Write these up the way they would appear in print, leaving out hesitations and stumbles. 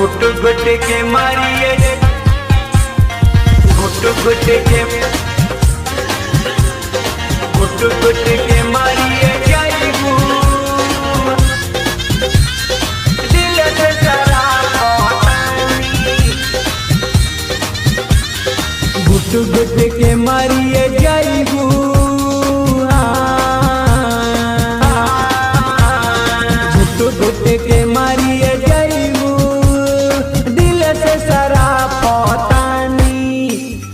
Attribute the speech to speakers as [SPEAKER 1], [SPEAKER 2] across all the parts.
[SPEAKER 1] घुट घुट के मारिए, घुट घुट के, घुट घुट के मारिए जाइबू दिल से शराब, घुट घुट के मारिए जाइबू, घुट घुट के मारिए जाइबू दिल से शराब पतानी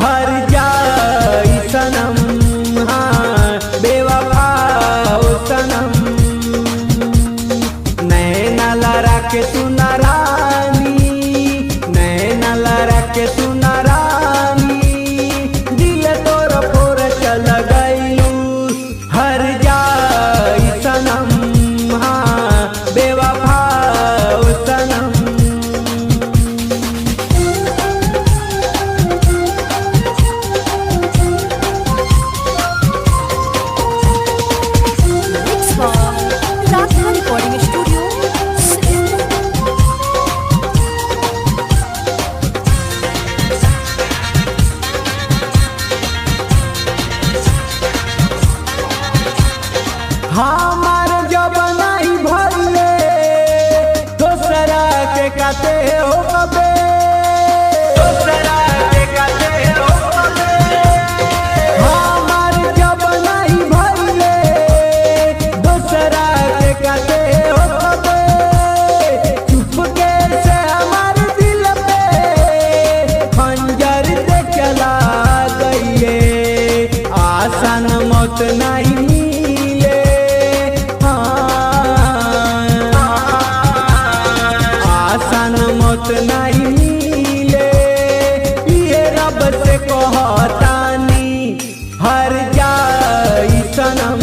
[SPEAKER 1] हर जाई सनम, बेवफा सनम, नैना लड़ा के सुना रानी, नैना लड़ा के सुना रानी, दिल तोर फोर चल गइलू हर जाई सनम, बेवफा सनम।
[SPEAKER 2] रिकॉर्डिंग स्टूडियो
[SPEAKER 1] हमार जब नहीं भरले दोसरा के काते हो कबे, दोसरा के काते हो कबे, हमार जब नहीं भरले दोसरा के काते हो कबे, चुपके से हमार दिल पे खंजर से चला गइए, आसान मौत नहीं मिले, आसान मौत नहीं मिले, ये रब से कहतानी हर जाई सनम,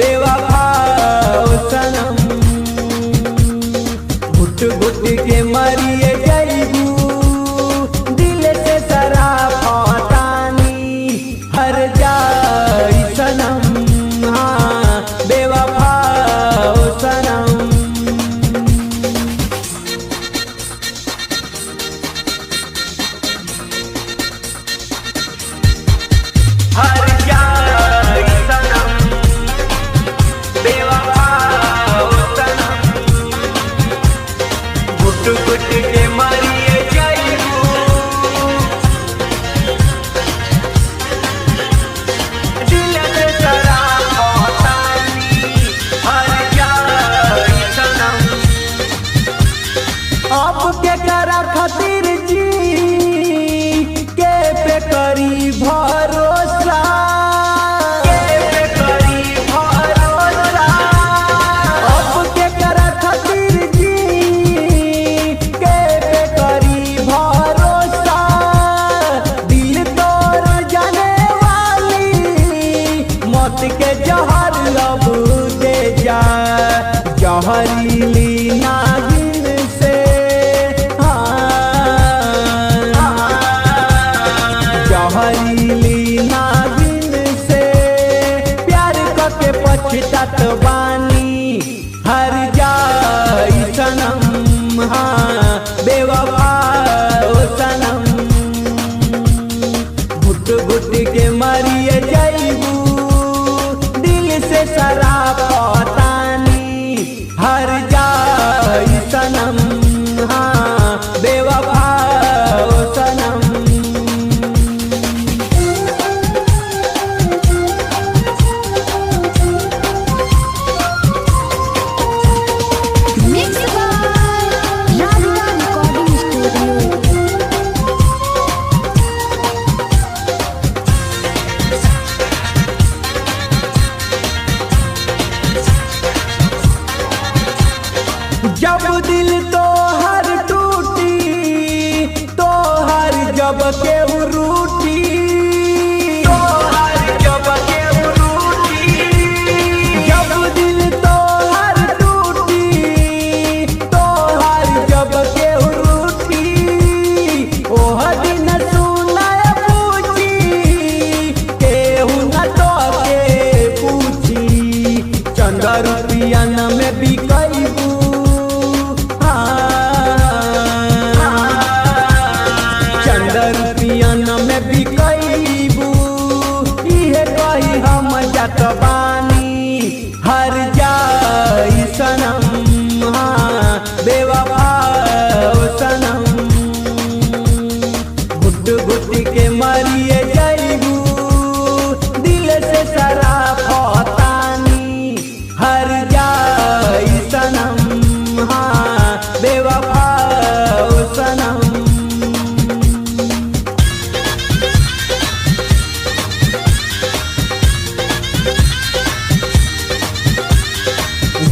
[SPEAKER 1] बेवफा सनम, घुट घुट के मरिए जाइबू दिल से शराब पतानी हर जाई सनम, बेवफा सनम। हर जाई सनम, बेवफा सनम, घुट घुट के मारिए जाइबू दिल से शराब पतानी हर जाई सनम। अब के करा खातिर जी के पे करी भरोसा, के पे करी भरोसा, अब के करा खातिर जी के पे करी भरोसा, दिल तोड़ जाने वाली मौत के जहर लब दे जा, जहरीली नागिन से, जहरीली नागिन से प्यार करके पछतात बानी हर जाई सनम, बेवफा सनम, घुट घुट के मरिए जाइबू दिल से शराब पतानी हर जाई सनम, बेवफा सनम।
[SPEAKER 2] Mix by Radhika recording studio.
[SPEAKER 1] जब दिल तो हर टूटी तो हर जब के रूठी, तो हर जब के रूठी, जब दिल तो हर टूटी तो हर जब के रूठी, ओह दिन सुना पूछी केहू न तो के पूछी, चंद रुपया में बिकैबू, घुट घुट के मारिए जाइबू दिल से सारा फतानी हर जाई सनम हाँ बेवफा ओ सनम।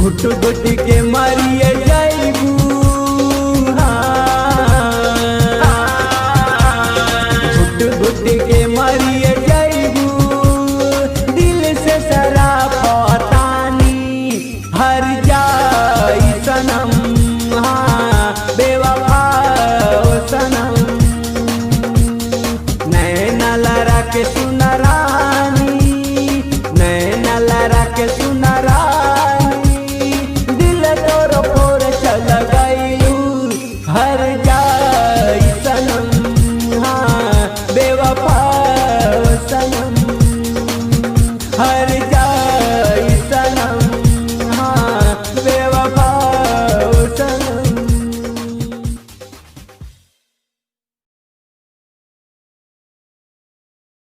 [SPEAKER 1] घुट घुट के मारिए जाइबू घुट घुट